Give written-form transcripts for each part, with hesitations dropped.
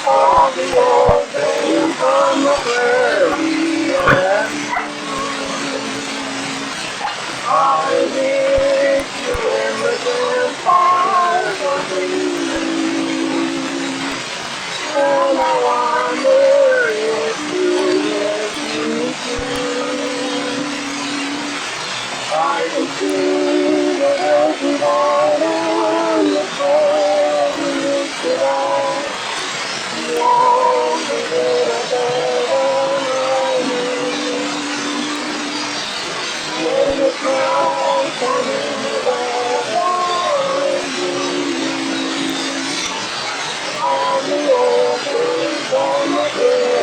All the old days on the prairie, and I wish you in the campfire for me. And I wonder if you wish you too. I can see the empty light on the forest tonight. Won't be little better when the clouds come in the weather. All the old things on the prairie.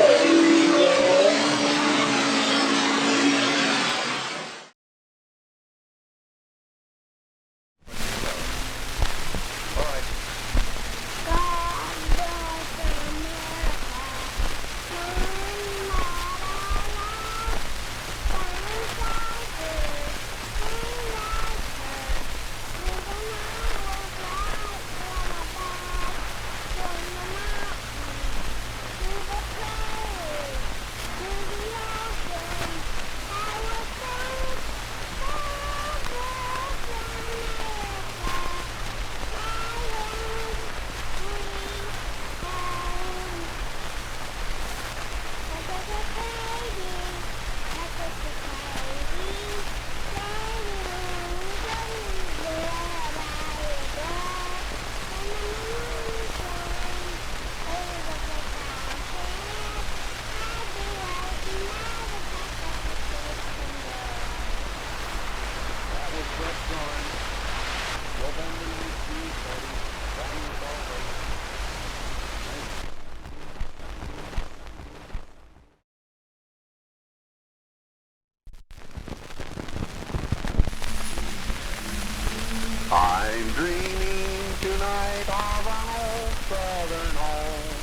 I'm dreaming tonight of an old southern home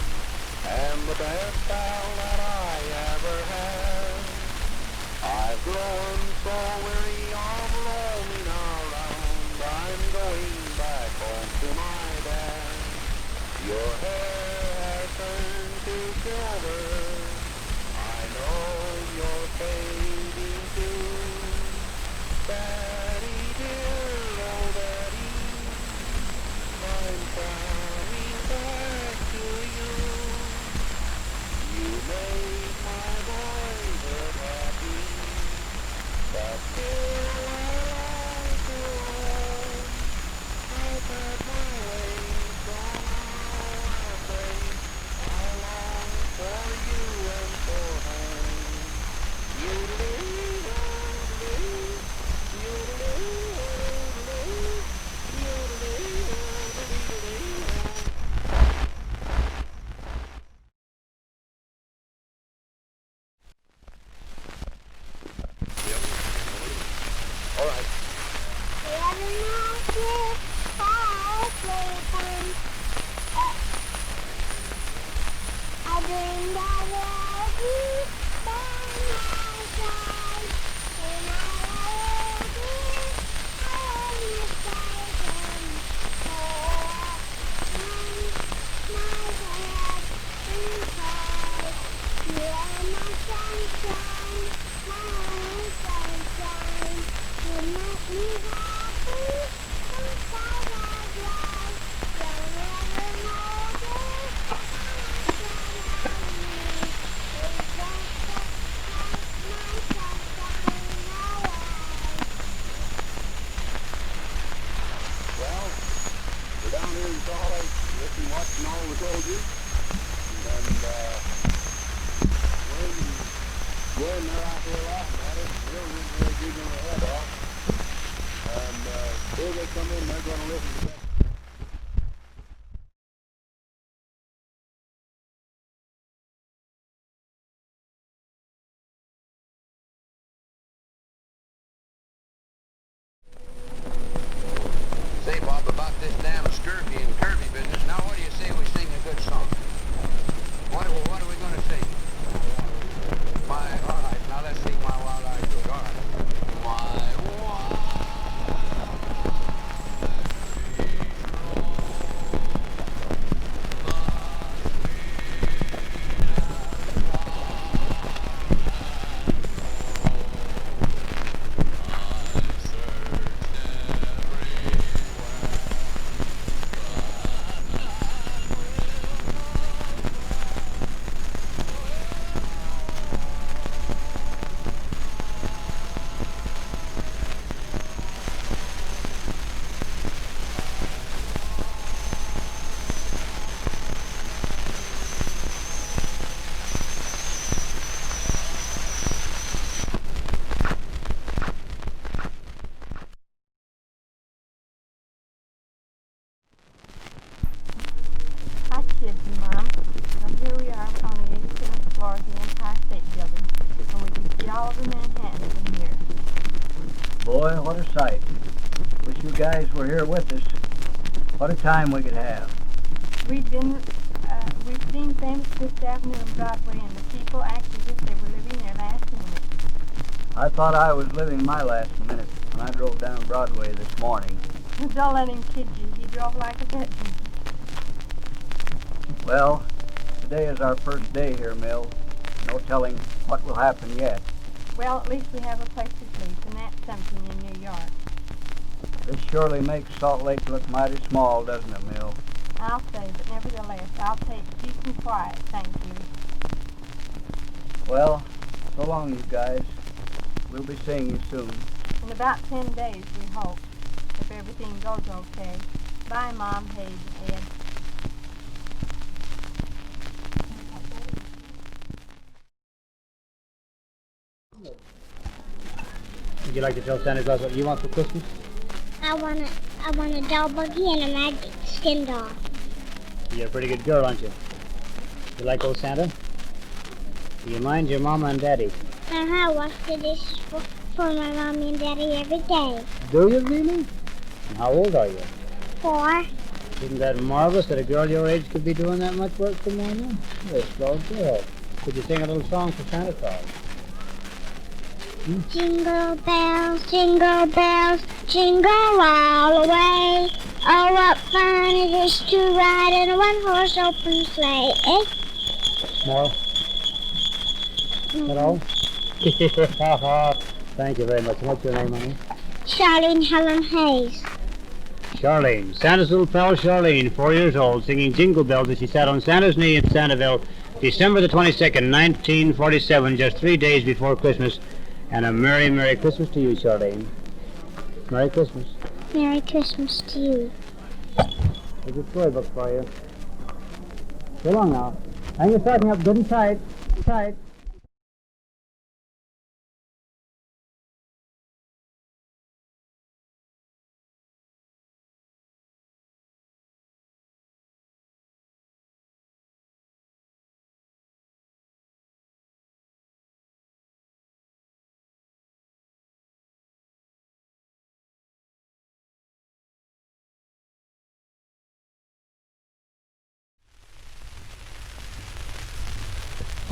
and the best pal that I ever had. I've grown so weary of roaming around, I'm going back home to my dad. Your hair has turned to silver, I know you're fading too. Daddy dear, oh Daddy, I'm coming back to you. You made my boyhood happy, but still I long to roam. I've had my way, so now I say I long for you and for home. All right. I dreamed I was you by my side, and I was you, I was mistaken. Oh, my head inside. You are my sunshine, my only sunshine. You make me happy inside my life. You'll never know this. Well, we're down here in Salt Lake, listening, watching all the soldiers, and Gwen, they're out there laughing at us, really giggling their head off, and here they come in, they're going to listen to that. Say, Bob, about this damn scurvy and curvy business, now what do you say we sing a good song? What are we going to sing? All right, now let's sing My Wild Eyes Good. All right. My wild all over Manhattan in here. Boy, what a sight. Wish you guys were here with us. What a time we could have. We've seen famous Fifth Avenue and Broadway, and the people act as if they were living their last minute. I thought I was living my last minute when I drove down Broadway this morning. Don't let him kid you. He drove like a veteran. Well, today is our first day here, Mill. No telling what will happen yet. Well, at least we have a place to sleep, and that's something in New York. This surely makes Salt Lake look mighty small, doesn't it, Mill? I'll say, but nevertheless, I'll take peace and quiet, thank you. Well, so long, you guys. We'll be seeing you soon. In about 10 days, we hope, if everything goes okay. Bye, Mom, Hayden, Ed. Would you like to tell Santa Claus what you want for Christmas? I want a doll buggy and a magic skin doll. You're a pretty good girl, aren't you? You like old Santa? Do you mind your mama and daddy? I wash the dishes for my mommy and daddy every day. Do you really? And how old are you? 4. Isn't that marvelous that a girl your age could be doing that much work for mama? You're a slow girl. Could you sing a little song for Santa Claus? Jingle bells, jingle all the way. Oh, what fun it is to ride in a one-horse open sleigh, eh? More? At all? Thank you very much. What's your name, honey? Charlene Helen Hayes. Charlene. Santa's little pal Charlene, 4 years old, singing Jingle Bells as she sat on Santa's knee in Santaville, December the 22nd, 1947, just 3 days before Christmas. And a Merry, Merry Christmas to you, Charlene. Merry Christmas. Merry Christmas to you. There's a storybook for you. So long now. Hang your stocking up good and tight. Tight.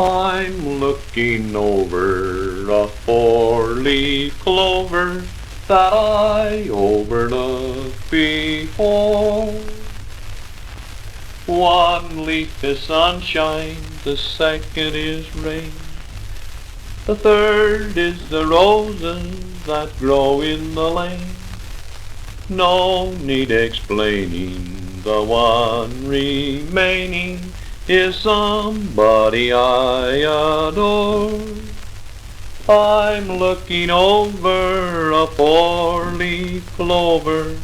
I'm looking over a four-leaf clover that I overlooked before. One leaf is sunshine, the second is rain, the third is the roses that grow in the lane. No need explaining, the one remaining is somebody I adore. I'm looking over a four-leaf clover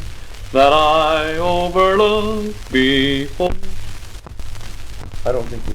that I overlooked before. I don't think we...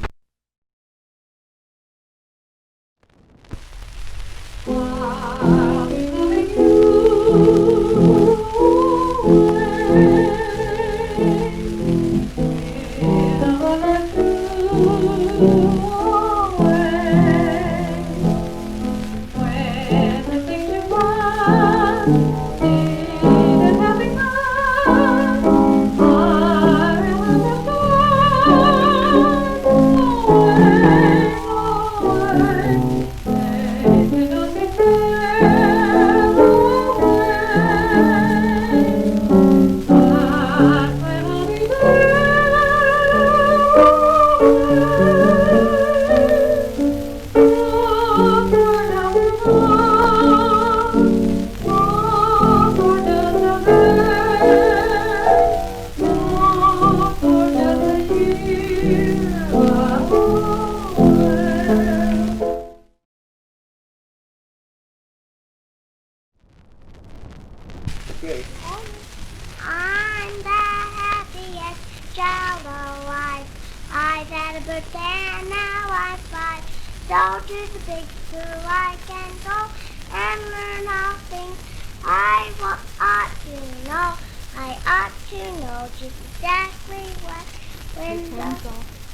I'm the happiest child alive. I've had a birthday and now I'm 5. So to the big school I can go and learn all things I ought to know. I ought to know just exactly what when the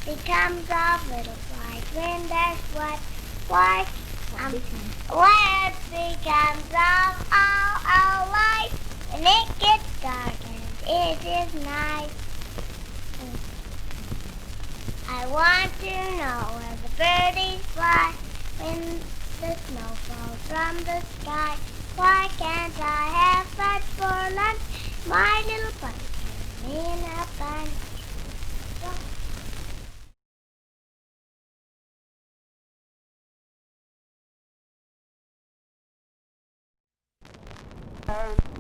becomes of little flies. When there's what, white, When it becomes all light, when it gets dark and it is night, I want to know where the birdies fly when the snow falls from the sky. Why can't I have fudge for lunch? My little bunny turned me in a bunch.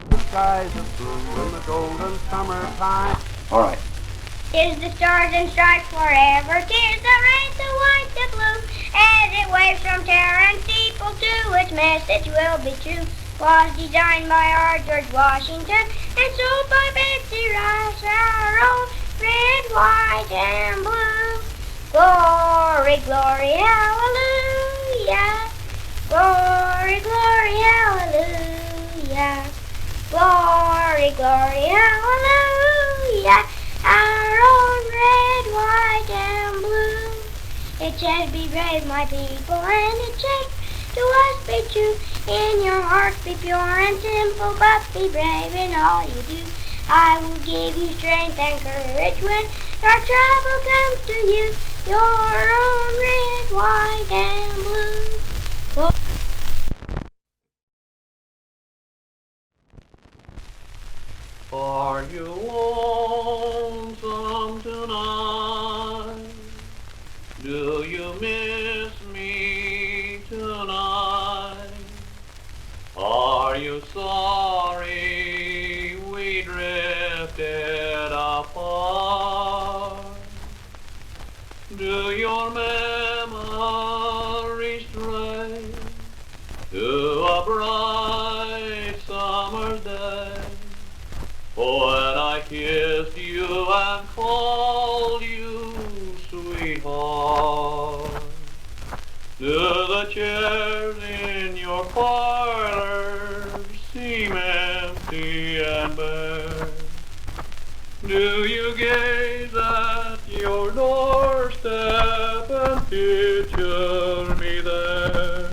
The skies are blue in the golden summertime. All right. Tis the stars and stripes forever, tis the red, the white, the blue, as it waves from terror and steeple to its message will be true. Was designed by our George Washington and sold by Betsy Ross, our own red, white, and blue. Glory, glory, hallelujah. Glory, glory, hallelujah. Glory, glory, hallelujah. Our own red, white, and blue. It says, be brave, my people, and it says, to us be true. In your heart be pure and simple, but be brave in all you do. I will give you strength and courage when your trouble comes to you. Your own red, white, and blue. Are you lonesome tonight? Do you miss me tonight? Are you sorry we drifted apart? Do your memories stray to a bright summer's day? When I kissed you and called you sweetheart, do the chairs in your parlor seem empty and bare? Do you gaze at your doorstep and picture me there?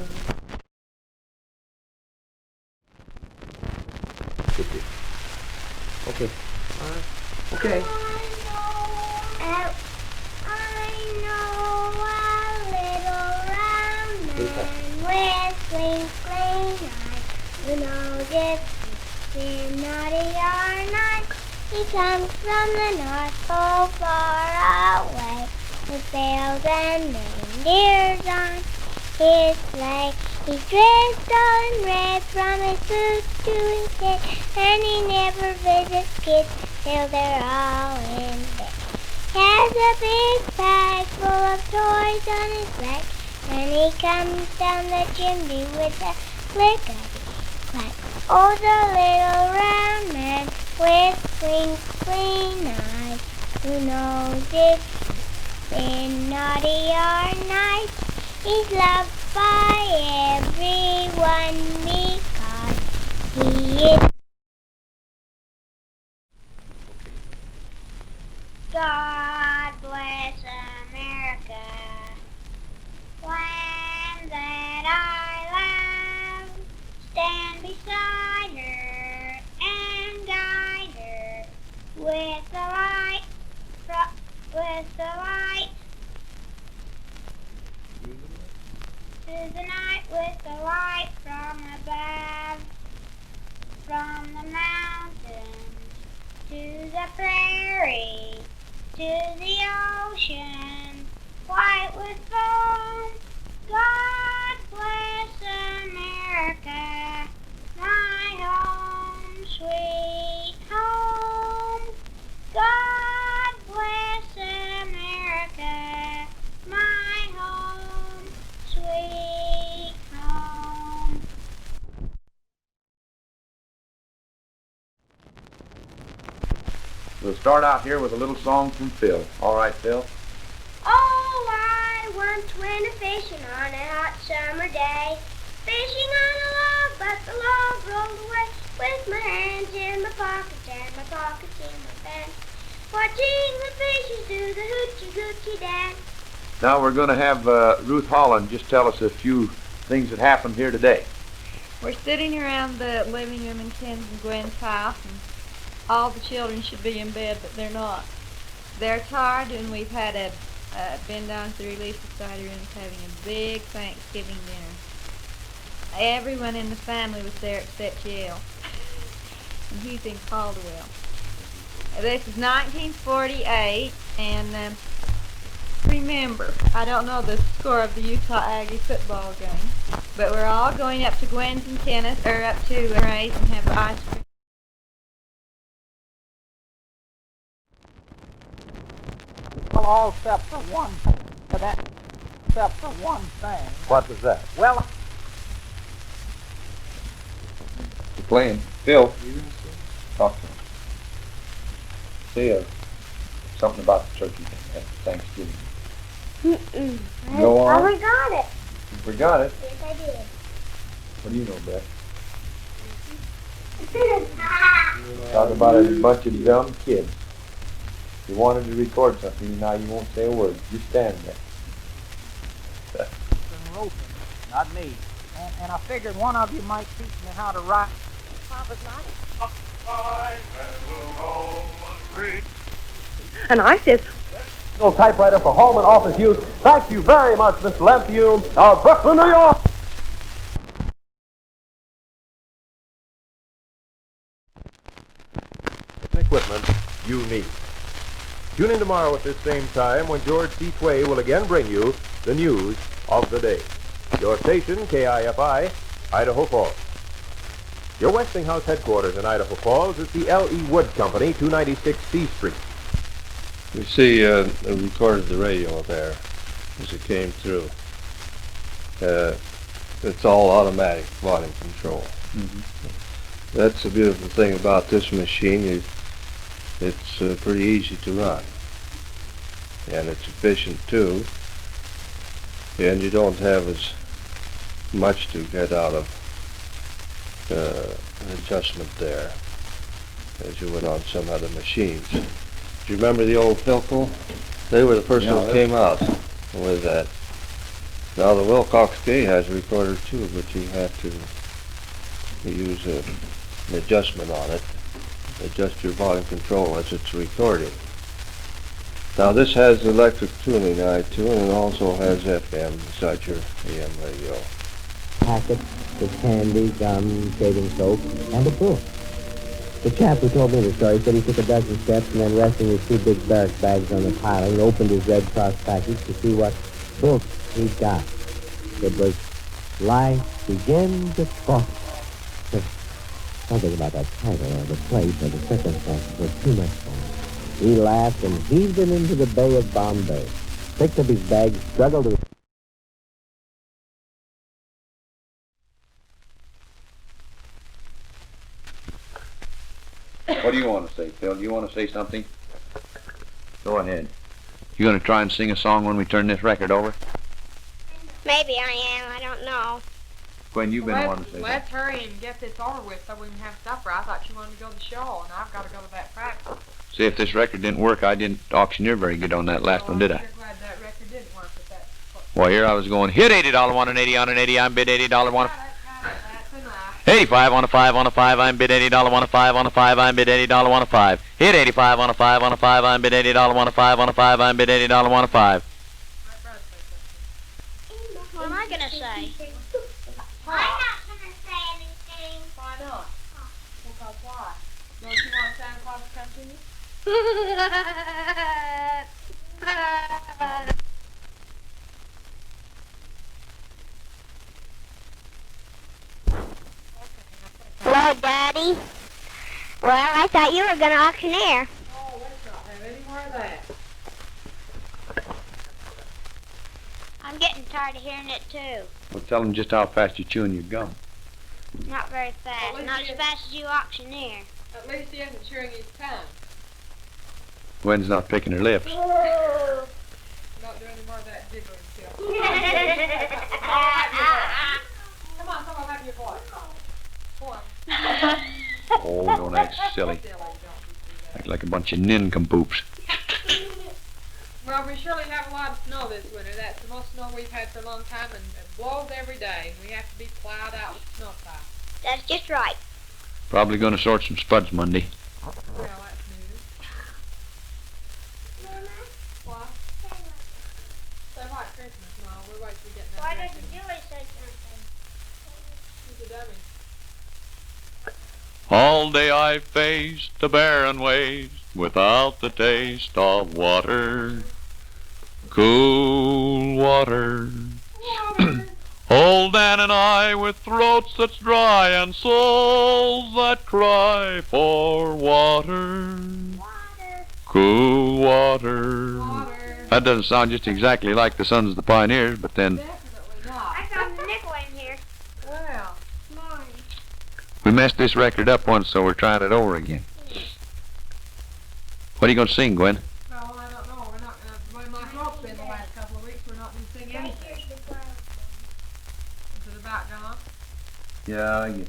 Okay. Okay. I know a little round man with twinkling eyes who knows if it's been naughty or not. He comes from the North Pole far away with sails and reindeers on his sleigh. He's dressed all in red from his boots to his head, and he never visits kids till they're all in bed. Has a big bag full of toys on his back, and he comes down the chimney with a clickety-clack. Oh, the little round man with twinkling eyes, who knows if he's been naughty or nice. He's loved by everyone because he is. God bless America, land that I love. Stand beside her and guide her with the light, through the night with the light from above, from the mountains to the prairie, to the ocean, white with foam. God bless America, my home, sweet home. God bless America, my home, sweet home. We'll start out here with a little song from Phil. All right, Phil? Oh, I once went a-fishing on a hot summer day, fishing on a log, but the log rolled away with my hands in my pockets and my pockets in my pants, watching the fishes do the hoochie-goochie dance. Now we're going to have Ruth Holland just tell us a few things that happened here today? We're sitting around the living room in Ken's and Gwen's house, and all the children should be in bed, but they're not. They're tired, and we've had been down to the Relief Society rooms having a big Thanksgiving dinner. Everyone in the family was there except Yale, and he's in Caldwell. This is 1948, and remember, I don't know the score of the Utah Aggie football game, but we're all going up to Gwen's and Kenneth, or up to Ray's and have ice cream. Well, all except for one thing. Except for one thing. What was that? Well, You're playing. Phil, talk to him. Say something about the turkey at Thanksgiving. Go on. I forgot it. You forgot it. Yes, I did. What do you know, Beth? Talk about a bunch of dumb kids. You wanted to record something, and now you won't say a word. Just stand there. Ruth, not me. And I figured one of you might teach me how to write. And I said, typewriter for home and office use. Thank you very much, Mr. Lampion of Brooklyn, New York. Equipment you need. Tune in tomorrow at this same time when George C. Tway will again bring you the news of the day. Your station, KIFI, Idaho Falls. Your Westinghouse headquarters in Idaho Falls is the L.E. Wood Company, 296 C Street. You see, I recorded the radio there as it came through. It's all automatic volume control. Mm-hmm. That's the beautiful thing about this machine. It's pretty easy to run. And it's efficient too. And you don't have as much to get out of an adjustment there as you would on some other machines. Do you remember the old Philco? They were the first ones that came out with that. Now the Wilcox K has a recorder too, but you have to use an adjustment on it. Adjust your volume control as it's recording. Now this has electric tuning eye too, and it also has FM besides your AM radio. Packets of candy, gum, shaving soap, and a book. The chap who told me the story said he took a dozen steps and then resting his two big barrack bags on the piling, opened his Red Cross package to see what book he'd got. It was Life Begins at 40. Something about that title or the place or the circumstances was too much for him. He laughed and heaved it into the Bay of Bombay. Picked up his bag, struggled to... What do you want to say, Phil? Do you want to say something? Go ahead. You going to try and sing a song when we turn this record over? Maybe I am. I don't know. Gwen, you've been wanting to say Let's hurry and get this over with so we can have supper. I thought you wanted to go to the show, and I've got to go to that practice. See, if this record didn't work, I didn't auctioneer very good on that last one, did I? I'm glad that record didn't work with that. Well, here I was going, hit $80 on an 80 on an 80, I'm bid $80 on a... 85 on a 5 on a 5, I'm bid $80 on a 5 on a 5, I'm bid $80 on a 5. Hit 85 on a 5 on a 5, I'm bid $80 on a 5 on a 5, I'm bid $80 on a 5. What am I going to say? I'm not going to say anything. Why not? Because why? Don't you want Santa Claus to come to you? Hello, Daddy. Well, I thought you were going to auctioneer. Oh, let's not have any more of that. I'm getting tired of hearing it, too. Well, tell them just how fast you're chewing your gum. Not very fast. Not as fast as you auctioneer. At least he isn't chewing his tongue. Gwen's not picking her lips. Not do any more of that jiggling stuff. Come on, come on, have your voice. Go on. Oh, don't act silly. Act like a bunch of nincompoops. Well, Well, we surely have a lot of snow this winter. That's the most snow we've had for a long time, and it blows every day, and we have to be plowed out with snowplow. That's just right. Probably going to sort some spuds Monday. Well, that's news. What? Say what, Christmas? No, we're waiting to get that. Why doesn't Julie say something? She's a dummy. All day I faced the barren waste without the taste of water, cool water. Old Dan and I with throats that's dry and souls that cry for water, cool water. That doesn't sound just exactly like the Sons of the Pioneers, but then Definitely not. I found the nickel in here. Well, Mine. we messed this record up once, so we're trying it over again. What are you going to sing, Gwen? no, I don't know. We're not going to. My throat's been the last couple of weeks. We're not going to sing anything. Is it about gone? Yeah, I guess.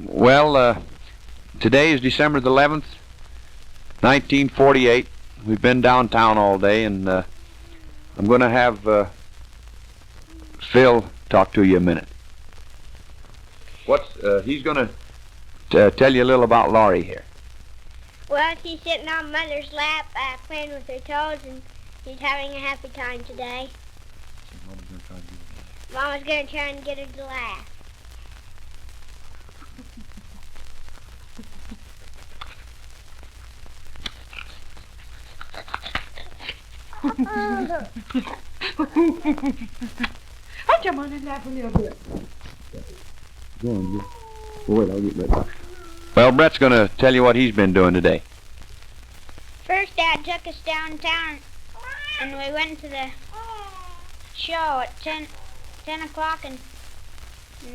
Well, today is December the 11th, 1948. We've been downtown all day, and I'm going to have Phil talk to you a minute. He's going to tell you a little about Laurie here. Well, she's sitting on Mother's lap, playing with her toes, and she's having a happy time today. Mama's going to try and get her to laugh. I come on and laugh a little bit. Go on, wait, I'll get ready. Well, Brett's going to tell you what he's been doing today. First, Dad took us downtown, and we went to the show at 10 o'clock, and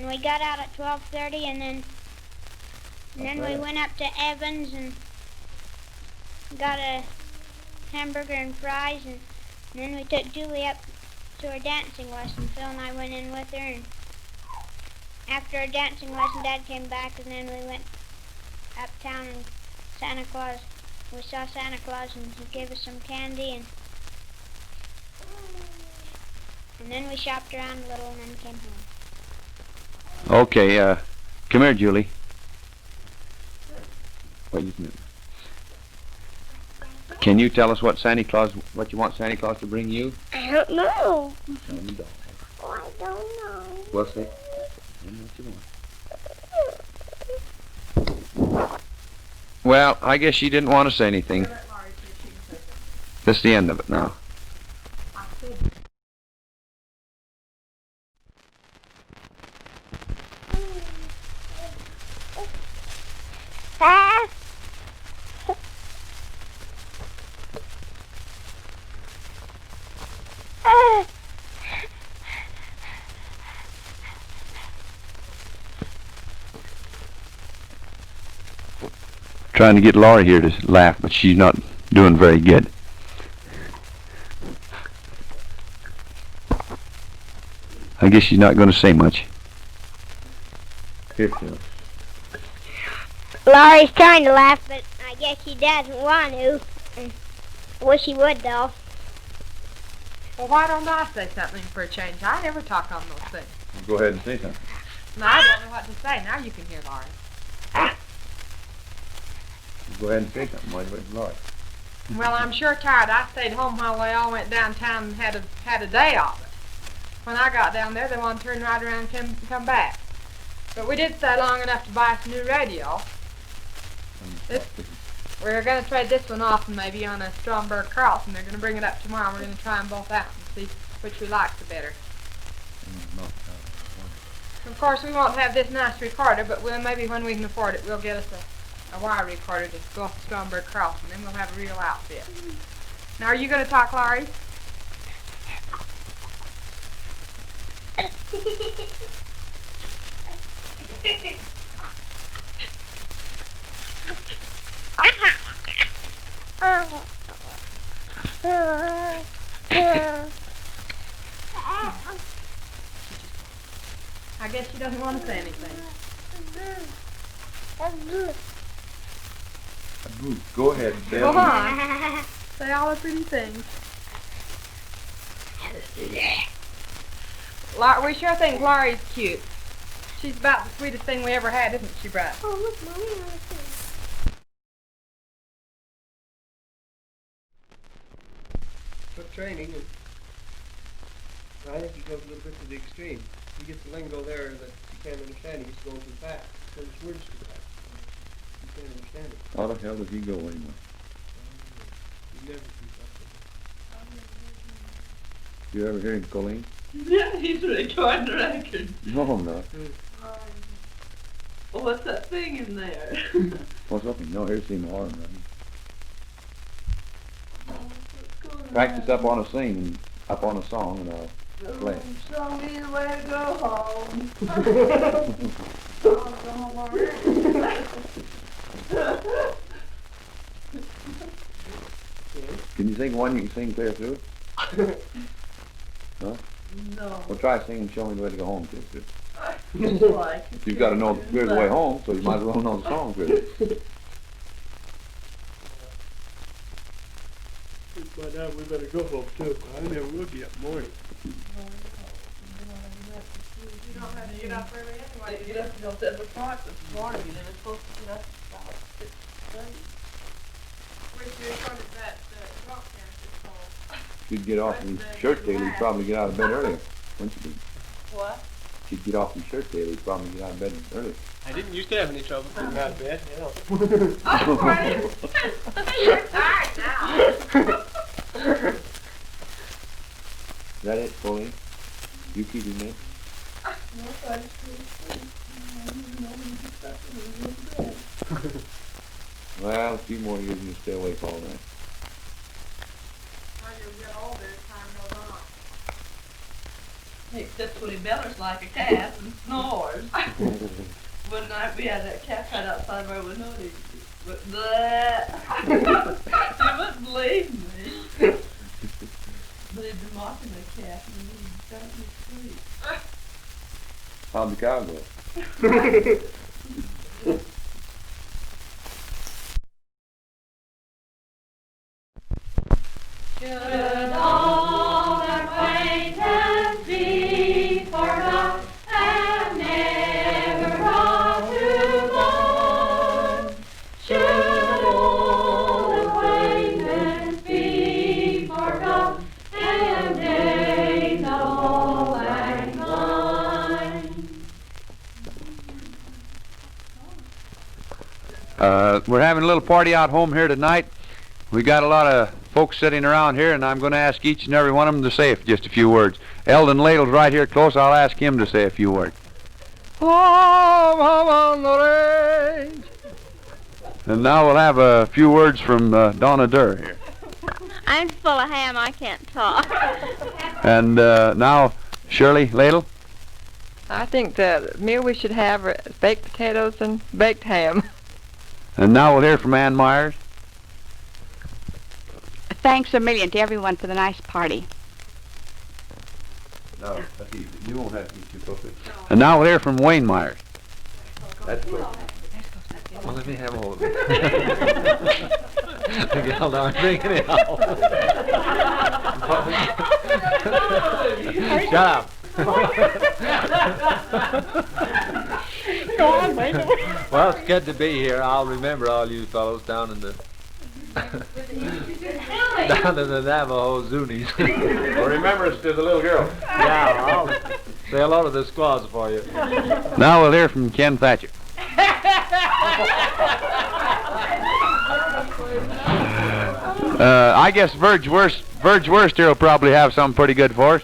we got out at 12:30, and then we went up to Evans and got a hamburger and fries, and then we took Julie up to her dancing lesson. Phil and I went in with her, and after our dancing lesson, Dad came back, and then we went uptown, and Santa Claus, we saw Santa Claus, and he gave us some candy, and then we shopped around a little, and then came home. Okay, come here, Julie. Wait just a minute. Can you tell us what you want Santa Claus to bring you? I don't know. Tell me, dog. Oh, I don't know. Well, say, tell me what you want. Well, I guess she didn't want to say anything. That's the end of it now. Trying to get Laurie here to laugh, but she's not doing very good. I guess she's not going to say much. Here, Phil. Laurie's trying to laugh, but I guess she doesn't want to. Wish she would, though. Well, why don't I say something for a change? I never talk on those things. Go ahead and say something. No, I don't know what to say. Now you can hear Laurie. Go ahead and say something while you're waiting for Laurie. Well, I'm sure tired. I stayed home while they all went downtown and had a day of it. When I got down there, they wanted to turn right around and come back. But we did stay long enough to buy us a new radio. We're going to trade this one off and maybe on a Stromberg Carlson. They're going to bring it up tomorrow. We're going to try them both out and see which we like the better. Of course, we won't have this nice recorder, but maybe when we can afford it, we'll get us a wire recorder to go off the Stromberg Carlson. Then we'll have a real outfit. Now, are you going to talk, Laurie? guess she doesn't want to say anything. Go ahead, Deb. Go on. Say all the pretty things. We sure think Laurie's cute. She's about the sweetest thing we ever had, isn't she, Brett? Oh, look, Mommy. Took training, and I think he goes a little bit to the extreme. He gets the lingo there that you can't understand. He's going too fast. Because his words too fast. You can't understand it. How the hell did he go anyway? You never keep up with You ever hear him, Colleen? Yeah, he's recording the record. No, I'm not. Well, what's that thing in there? What's up? No, here's him horn running. Practice up on a sing, up on a song, and I'll play. Show me the way to go home. Can you sing one you can sing clear through? Huh? No. Well, try singing Show Me the Way to Go Home, clear through. Like You've got to know clear the way home, so you might as well know the song clear. By now we better go home too. I never will get up morning. You don't have to get up early anyway. You get up until 7 o'clock this morning, and then it's supposed to get up about 6:30. Where's your recorded that rock dance is called? She'd get off his shirt tail, he'd probably get out of bed earlier. Wouldn't she be? What? She'd get off his shirt tail, he'd probably get out of bed earlier. I didn't used to have any trouble getting out of bed. You're tired now. Is that it, Colleen? You keep him in? Well, a few more years and you stay awake all night. When you get older, time goes on. Except when he bellers like a cat and snores. One night we had that cat right outside of our window, and he went, bleh. He wouldn't believe me. But he'd been mocking the cat, and he got me asleep. How'd the cow go? Should old acquaintance be forgot and never brought to mind? Should old acquaintance be forgot and days all lang syne? We're having a little party out home here tonight. We got a lot of folks sitting around here, and I'm going to ask each and every one of them to say just a few words. Eldon Ladle's right here close. I'll ask him to say a few words. On the range. And now we'll have a few words from Donna Durr here. I'm full of ham. I can't talk. And now Shirley Ladle. I think the meal we should have are baked potatoes and baked ham. And now we'll hear from Ann Myers. Thanks a million to everyone for the nice party. No, that's easy. You won't have to eat your puppet. And now we'll hear from Wayne Myers. That's good. Well, let me have a hold of it. Hold on, drinking it all. Shut up. Go on, Wayne. Well, it's good to be here. I'll remember all you fellows down in the Navajo Zunies. Well, remember us to the little girl. Yeah, I'll say hello to the squaws for you. Now we'll hear from Ken Thatcher. I guess Verge Worst here will probably have something pretty good for us.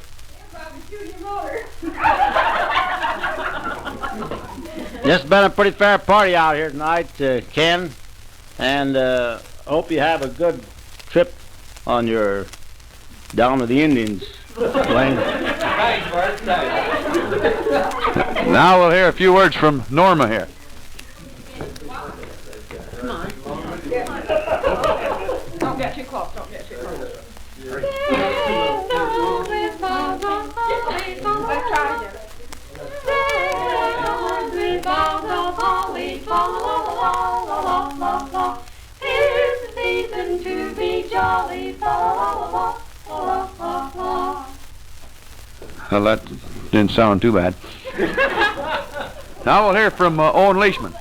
It's been a pretty fair party out here tonight, Ken, and hope you have a good trip on your down to the Indians plane. Thanks, Bert. Thanks. Now we'll hear a few words from Norma here. Come on. Don't get too close. Don't get too close. Let's try again. fa la la la la la la. Here's the season to be jolly, fa la la la la la la. Well, that didn't sound too bad. Now we'll hear from Owen Leishman.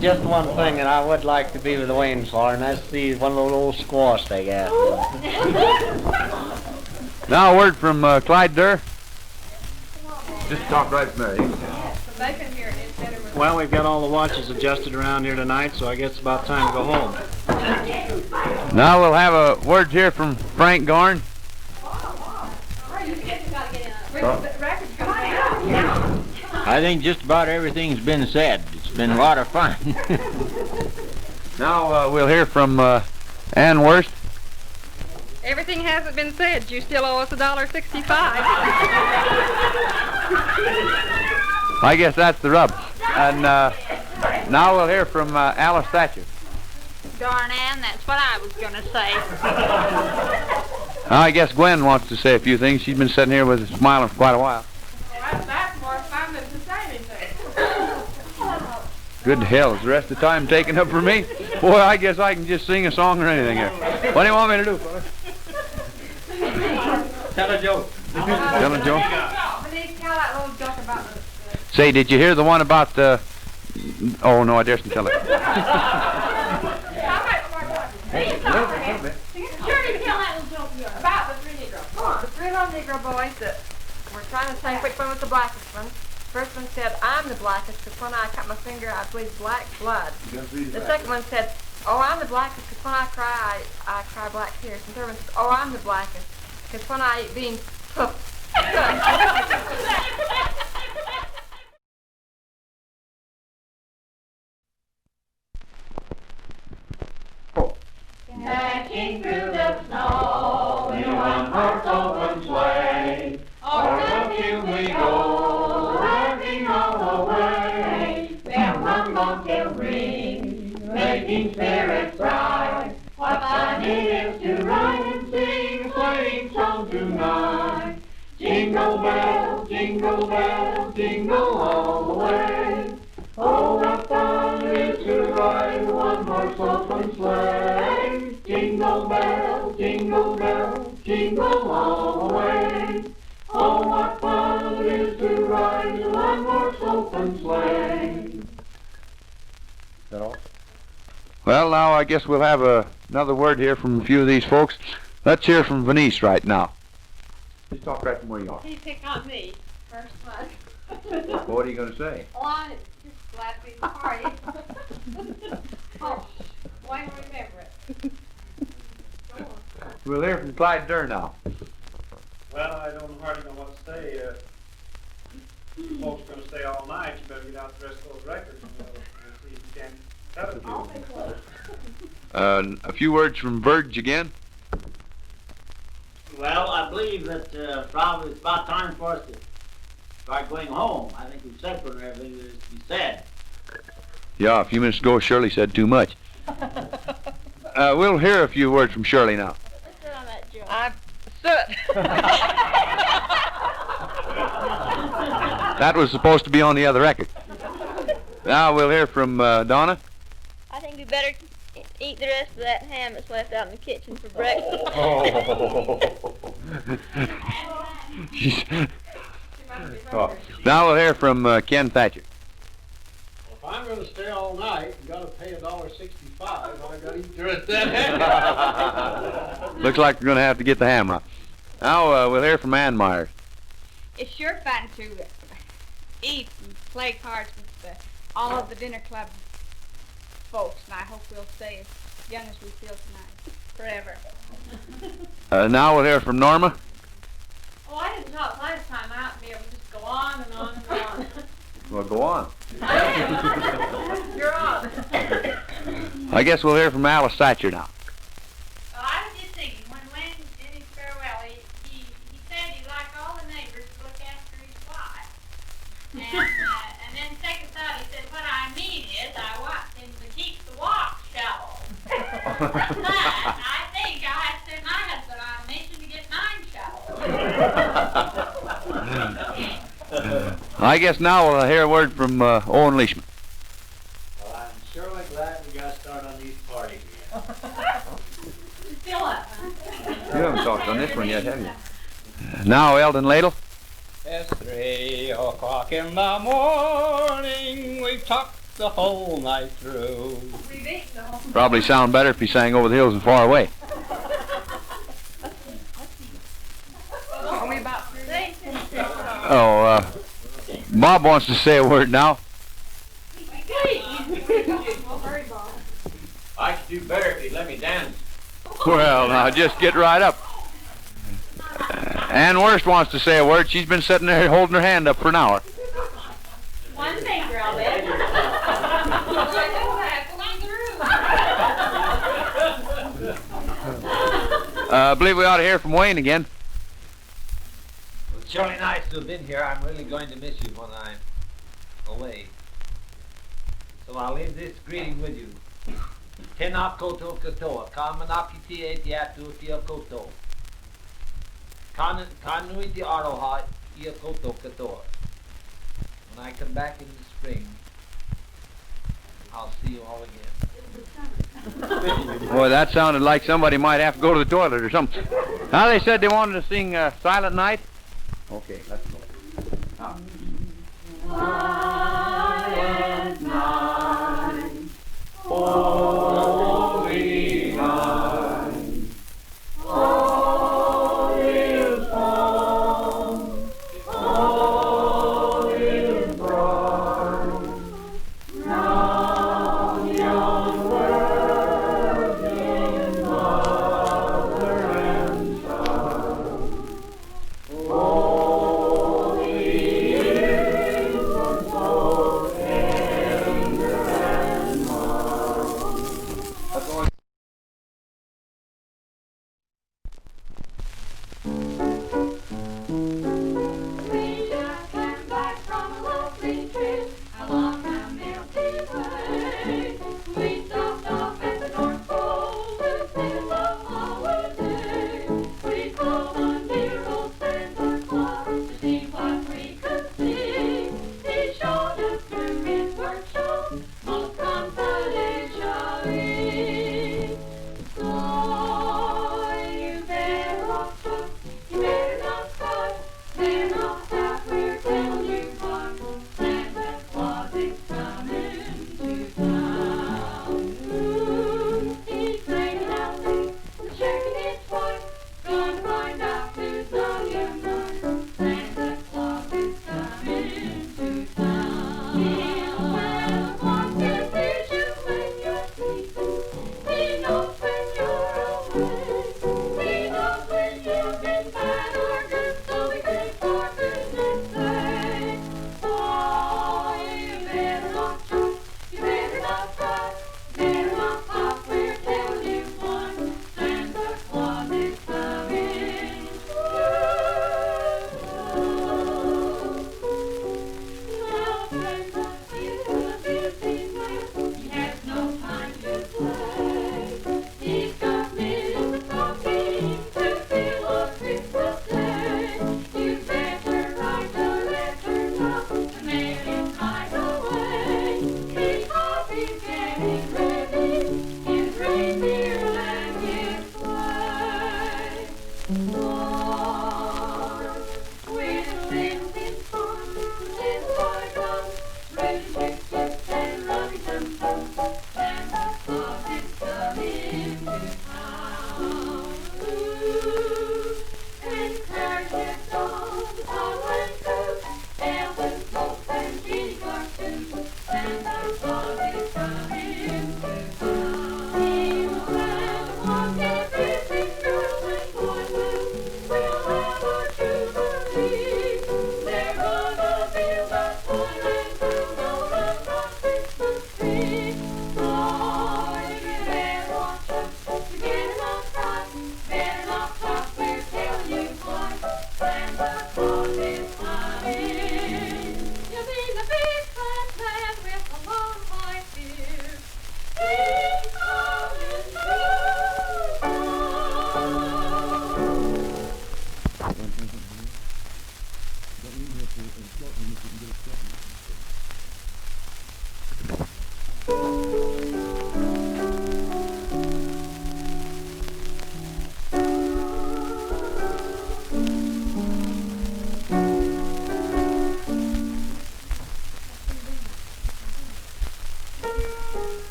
Just one thing, and I would like to be with the Waynes, Laura, and that's the one of those old squash they got. Now a word from Clyde Durr. Just talk right from there. They can hear it. It's better with Well, we've got all the watches adjusted around here tonight, so I guess it's about time to go home. Now we'll have a word here from Frank Garn. I think just about everything's been said. It's been a lot of fun. Now we'll hear from Ann Worst. Everything hasn't been said. You still owe us $1.65. I guess that's the rub. And now we'll hear from Alice Thatcher. Darn, Ann, that's what I was going to say. I guess Gwen wants to say a few things. She's been sitting here with a smile for quite a while. That's more fun than to say anything. Good hell, is the rest of the time taken up for me? Boy, I guess I can just sing a song or anything here. What do you want me to do, fella? Tell a joke. Tell a joke? Please tell that little joke about the... Say, did you hear the one about the... Oh, no, I daren't tell it. Sure, you tell that little joke about the three Negro. Come on. The three little Negro boys that were trying to say which one was the blackest one. First one said, I'm the blackest, because when I cut my finger, I bleed black blood. The second one said, oh, I'm the blackest, because when I cry black tears. And the third one said, oh, I'm the blackest, because when I eat beans, poof. Dashing through the snow in a one-horse open sleigh, o'er the field we go, laughing all the way. Bell rumble till ring, making spirits bright. What fun it is to ride and sing a sleighing song tonight. Jingle bells, jingle bells, jingle all the way. Oh, what fun it is to ride a one-horse open sleigh. Jingle bells, jingle bells, jingle all the way. Oh, what fun it is to ride a one-horse open sleigh. Is that all? Well, now I guess we'll have another word here from a few of these folks. Let's hear from Venice right now. Just talk right from where you are. He picked on me, first one. What are you going to say? Well, I'm just glad to be the party. Oh, why don't remember it? We'll hear from Clyde Durr now. Well, I don't hardly know what to say. Folks are going to stay all night. You better get out the rest of those records and see if you can tell it to them. A few words from Verge again. Well, I believe that probably it's about time for us to start going home. I think we've said for everything that is to be said. Yeah, a few minutes ago Shirley said too much. We'll hear a few words from Shirley now. I'm soot. That was supposed to be on the other record. Now we'll hear from Donna. I think we better eat the rest of that ham that's left out in the kitchen for breakfast. Oh. Now we'll hear from Ken Thatcher. If I'm going to stay all night and got to pay $1.65, I got to eat the rest of that ham. Looks like we're going to have to get the ham out. Now we'll hear from Ann Myers. It's sure fun to eat and play cards with all of the dinner club folks, and I hope we'll stay as young as we feel tonight, forever. Now we'll hear from Norma. Oh, I didn't talk last time out and be able to just go on and on and on. Well, go on. You're on. I guess we'll hear from Alice Thatcher now. Well, I was just thinking, when Gwen did his farewell, he said he'd like all the neighbors to look after his wife. And then second thought, he said, what I mean is I want him to keep the walk shallow. But I think I said my husband on a mission to get mine shallow. I guess now we'll hear a word from Owen Leishman. Well, I'm surely glad we got started on these parties again. Still up, huh? You haven't talked on this one yet, have you? Now, Eldon Ladle. It's 3 o'clock in the morning. We've talked the whole night through. We've eaten the whole Probably sound better if he sang Over the Hills and Far Away. Are we about through? Oh, Bob wants to say a word now. I could do better if you'd let me dance. Well, now, just get right up. Ann Worst wants to say a word. She's been sitting there holding her hand up for an hour. One finger, I'll bet. I believe we ought to hear from Wayne again. Well, it's surely nice to have been here. I'm really going to miss you when I'm away. So I'll leave this greeting with you. Tenok koto katoa, kamanaki ti atu ti koto. Kanui ti aroha ia koto katoa. When I come back in the spring, I'll see you all again. Boy, that sounded like somebody might have to go to the toilet or something. Now, they said they wanted to sing Silent Night. Okay, let's go. Silent night, holy night, all is calm, all is bright. Now young virgin mother and child, holy infant, so tender and mild. We just came back from a lovely trip along the Milky Way. We stopped off at the North Pole to spend a holiday. We called